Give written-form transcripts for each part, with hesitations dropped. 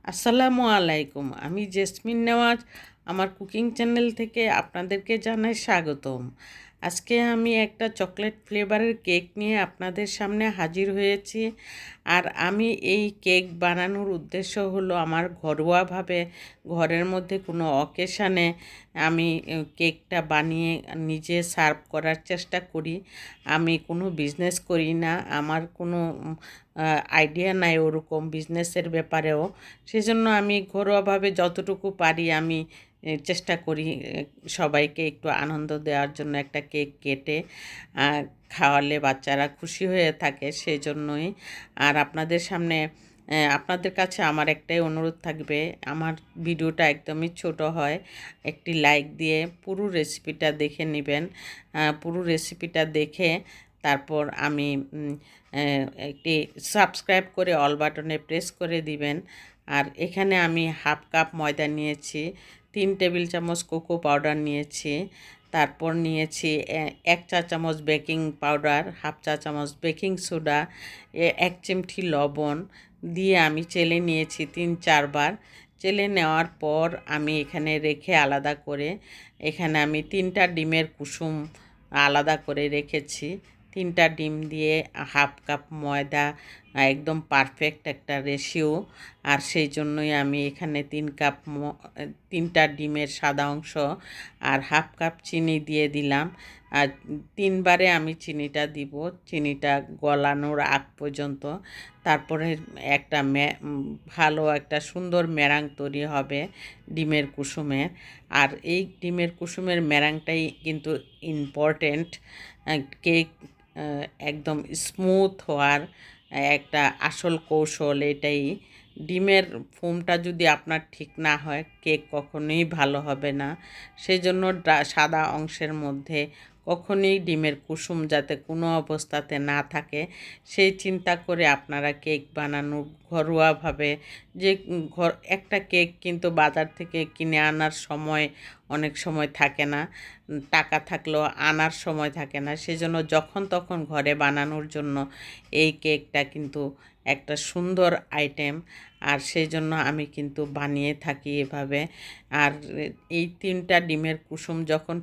আসসালামু আলাইকুম। আমি জেসমিন নেওয়াজ আমার কুকিং চ্যানেল থেকে আপনাদেরকে জানাই স্বাগতম। আজকে আমি একটা চকলেট ফ্লেভারের কেক নিয়ে আপনাদের সামনে হাজির হয়েছি। আর আমি এই কেক বানানোর উদ্দেশ্য হলো আমার ঘরোয়াভাবে ঘরের মধ্যে কোনো অকেশানে আমি কেকটা বানিয়ে নিজে সার্ভ করার চেষ্টা করি। আমি কোনো বিজনেস করি না, আমার কোনো আইডিয়া নাই ওরকম বিজনেসের ব্যাপারেও। সেজন্য আমি ঘরোয়াভাবে যতটুকু পারি আমি চেষ্টা করি সবাইকে একটু আনন্দ দেওয়ার জন্য একটা কেক কেটে খাওয়ালে বাচ্চারা খুশি হয়ে থাকে, সেই জন্যই। আর আপনাদের সামনে আপনাদের কাছে আমার একটাই অনুরোধ থাকবে, আমার ভিডিওটা একদমই ছোট হয়, একটি লাইক দিয়ে পুরো রেসিপিটা দেখে নেবেন। পুরো রেসিপিটা দেখে তারপর আমি একটি সাবস্ক্রাইব করে অল বাটনে প্রেস করে দিবেন। আর এখানে আমি হাফ কাপ ময়দা নিয়েছি, 3 টেবিল চামচ কোকো পাউডার নিয়েছি, তারপর নিয়েছি 1 চা চামচ বেকিং পাউডার, হাফ চা চামচ বেকিং সোডা, 1 চিমটি লবণ দিয়ে আমি চেলে নিয়েছি 3-4 বার। চেলে নেওয়ার পর আমি এখানে রেখে আলাদা করে এখানে আমি 3টা ডিমের কুসুম আলাদা করে রেখেছি। 3টা ডিম দিয়ে হাফ কাপ ময়দা একদম পারফেক্ট একটা রেশিও। আর সেই জন্যই আমি এখানে 3টা ডিমের সাদা অংশ আর হাফ কাপ চিনি দিয়ে দিলাম। আর 3 বারে আমি চিনিটা দিব, চিনিটা গলানোর আগ পর্যন্ত। তারপরে একটা ভালো একটা সুন্দর মেরাং তৈরি হবে ডিমের কুসুমের। আর এই ডিমের কুসুমের মেরাংটাই কিন্তু ইম্পর্টেন্ট কেক একদম স্মুথ হওয়ার একটা আসল কৌশল এটাই। ডিমের ফোমটা যদি আপনার ঠিক না হয় কেক কখনোই ভালো হবে না। সেই জন্য সাদা অংশের মধ্যে কখনোই ডিমের কুসুম যাতে কোনো অবস্থাতে না থাকে সেই চিন্তা করে আপনারা কেক বানানো ঘরোয়াভাবে যে একটা কেক কিন্তু বাজার থেকে কিনে আনার সময় অনেক সময় থাকে না, টাকা থাকলেও আনার সময় থাকে না। সেজন্য যখন তখন ঘরে বানানোর জন্য এই কেকটা কিন্তু একটা সুন্দর আইটেম। আর সেই জন্য আমি কিন্তু বানিয়ে থাকি এভাবে। আর এই 3টা ডিমের কুসুম যখন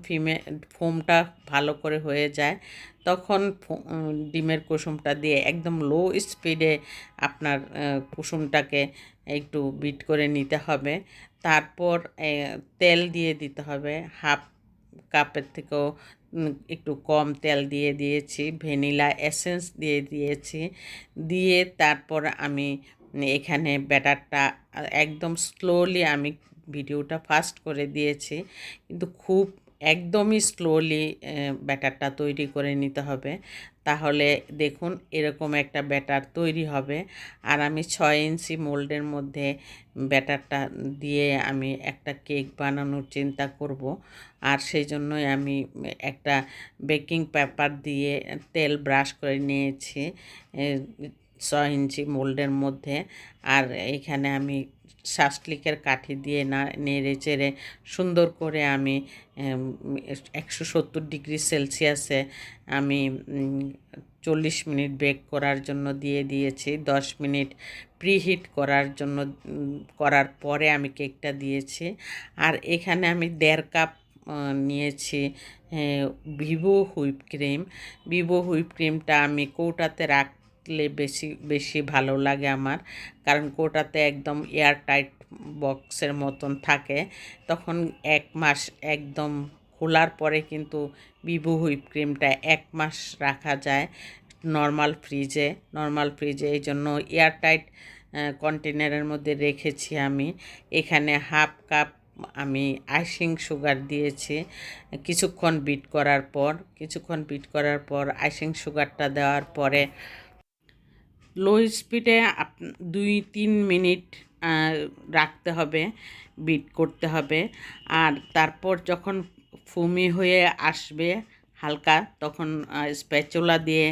ফোমটা ভালো করে হয়ে যায় তখন ডিমের কুসুমটা দিয়ে একদম লো স্পিডে আপনার কুসুমটাকে একটু বিট করে নিতে হবে। তারপর তেল দিয়ে দিতে হবে, হাফ কাপের থেকেও একটু কম তেল দিয়ে দিয়েছি, ভ্যানিলা এসেন্স দিয়ে দিয়েছি। দিয়ে তারপর আমি এখানে ব্যাটারটা একদম স্লোলি আমি ভিডিওটা ফাস্ট করে দিয়েছি, কিন্তু খুব একদমই স্লোলি ব্যাটারটা তৈরি করে নিতে হবে। তাহলে দেখুন এরকম একটা ব্যাটার তৈরি হবে। আর আমি 6 ইঞ্চি মোল্ডের মধ্যে ব্যাটারটা দিয়ে আমি একটা কেক বানানোর চিন্তা করব। আর সেই জন্যই আমি একটা বেকিং পেপার দিয়ে তেল ব্রাশ করে নিয়েছি 6 ইঞ্চি মোল্ডের মধ্যে। আর এইখানে আমি শাসলিকের কাঠি দিয়ে নেড়ে চেড়ে সুন্দর করে আমি 170 ডিগ্রি সেলসিয়াসে আমি 40 মিনিট বেক করার জন্য দিয়ে দিয়েছি। 10 মিনিট প্রিহিট করার জন্য করার পরে আমি কেকটা দিয়েছি। আর এখানে আমি 1.5 কাপ নিয়েছি Vivo whip cream. Vivo whip ক্রিমটা আমি কৌটাতে রাখলে বেশি ভালো লাগে আমার, কারণ কৌটাতে একদম এয়ারটাইট বক্সের মতন থাকে। তখন 1 মাস একদম খোলার পরে কিন্তু ভিভো হুইপ ক্রিমটা 1 মাস রাখা যায় নর্মাল ফ্রিজে। এই জন্য এয়ারটাইট কন্টেনারের মধ্যে রেখেছি আমি। এখানে হাফ কাপ আমি আইসিং সুগার দিয়েছি। কিছুক্ষণ বিট করার পর আইসিং সুগারটা দেওয়ার পরে লো স্পিডে 2-3 মিনিট রাখতে হবে, বিট করতে হবে। আর তারপর যখন ফুমি হয়ে আসবে হালকা, তখন স্প্যাচুলা দিয়ে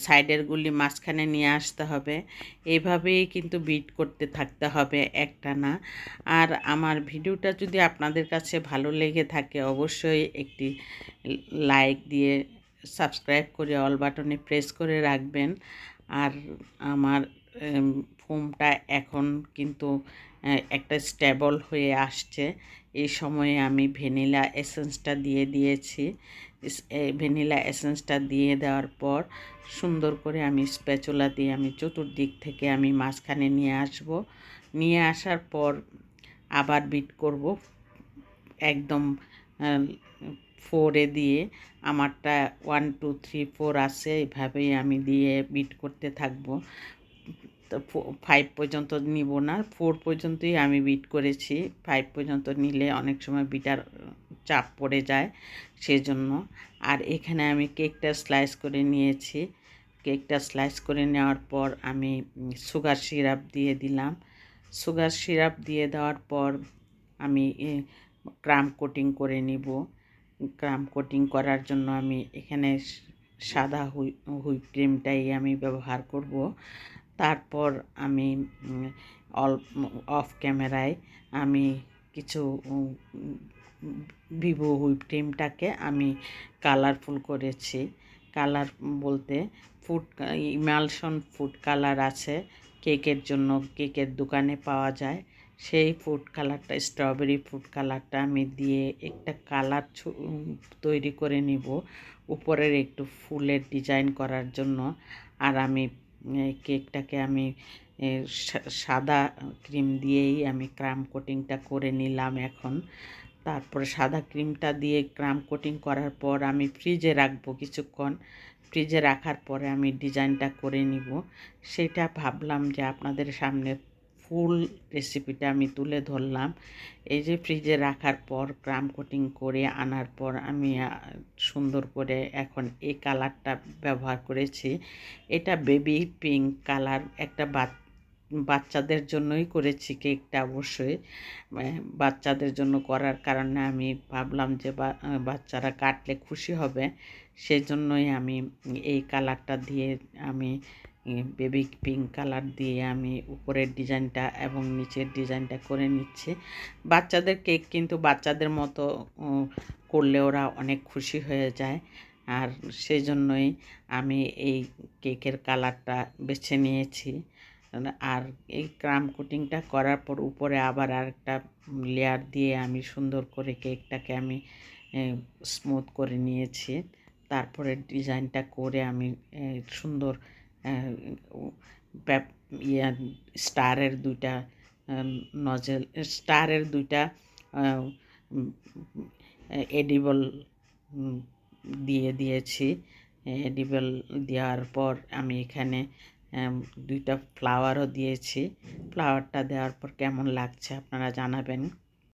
সাইডেরগুলি মাঝখানে নিয়ে আসতে হবে। এইভাবেই কিন্তু বিট করতে থাকতে হবে একটানা। আর আমার ভিডিওটা যদি আপনাদের কাছে ভালো লেগে থাকে অবশ্যই একটি লাইক দিয়ে সাবস্ক্রাইব করে অল বাটনে প্রেস করে রাখবেন। আর আমার ফোমটা এখন কিন্তু একটা স্টেবল হয়ে আসছে। এই সময়ে আমি ভ্যানিলা এসেন্সটা দিয়ে দিয়েছি। ভ্যানিলা এসেন্সটা দিয়ে দেওয়ার পর সুন্দর করে আমি স্প্যাচুলা দিয়ে আমি চতুর্দিক থেকে আমি মাঝখানে নিয়ে আসব। নিয়ে আসার পর আবার বিট করব একদম 4-এ দিয়ে। আমারটা 1 2 3 4 আছে, এভাবেই আমি দিয়ে বিট করতে থাকবো। তো 5 পর্যন্ত নিব না, 4 পর্যন্তই আমি বিট করেছি। 5 পর্যন্ত নিলে অনেক সময় বিটার চাপ পড়ে যায়, সেজন্য। আর এখানে আমি কেকটা স্লাইস করে নিয়েছি। কেকটা স্লাইস করে নেওয়ার পর আমি সুগার সিরাপ দিয়ে দিলাম। সুগার সিরাপ দিয়ে দেওয়ার পর আমি ক্রাম কোটিং করে নিব। ক্রাম কোটিং করার জন্য আমি এখানে সাদা হুইপ ক্রিমটাই আমি ব্যবহার করব। তারপর আমি অফ ক্যামেরায় আমি কিছু ভিভো হুইপ ক্রিমটাকে আমি কালারফুল করেছি। কালার বলতে ইমালশন ফুড কালার আছে কেকের জন্য, কেকের দোকানে পাওয়া যায়। সেই ফুড কালারটা, স্ট্রবেরি ফুড কালারটা আমি দিয়ে একটা কালার তৈরি করে নিব উপরের একটু ফুলের ডিজাইন করার জন্য। আর আমি কেকটাকে আমি সাদা ক্রিম দিয়েই আমি ক্রাম কোটিংটা করে নিলাম এখন। তারপরে সাদা ক্রিমটা দিয়ে ক্রাম কোটিং করার পর আমি ফ্রিজে রাখবো কিছুক্ষণ। ফ্রিজে রাখার পরে আমি ডিজাইনটা করে নিব। সেটা ভাবলাম যে আপনাদের সামনে ফুল রেসিপিটা আমি তুলে ধরলাম। এই যে ফ্রিজে রাখার পর ক্রাম কোটিং করে আনার পর আমি সুন্দর করে এখন এই কালারটা ব্যবহার করেছি। এটা বেবি পিঙ্ক কালার, একটা বাচ্চাদের জন্যই করেছি কেকটা। অবশ্যই বাচ্চাদের জন্য করার কারণে আমি ভাবলাম যে বাচ্চারা কাটলে খুশি হবে, সেজন্যই আমি এই কালারটা দিয়ে আমি বেবি পিঙ্ক কালার দিয়ে আমি উপরের ডিজাইনটা এবং নিচের ডিজাইনটা করে নিচ্ছি। বাচ্চাদের কেক কিন্তু বাচ্চাদের মতো করলে ওরা অনেক খুশি হয়ে যায়। আর সেই জন্যই আমি এই কেকের কালারটা বেছে নিয়েছি। আর এই ক্রাম কোটিংটা করার পর উপরে আবার আরেকটা লেয়ার দিয়ে আমি সুন্দর করে কেকটাকে আমি স্মুথ করে নিয়েছি। তারপরে ডিজাইনটা করে আমি সুন্দর স্টারের দুইটা নজেল, স্টারের দুইটা এডিবল দিয়ে দিয়েছি। এডিবল দেওয়ার পর আমি এখানে দুইটা ফ্লাওয়ারও দিয়েছি। ফ্লাওয়ারটা দেওয়ার পর কেমন লাগছে আপনারা জানাবেন।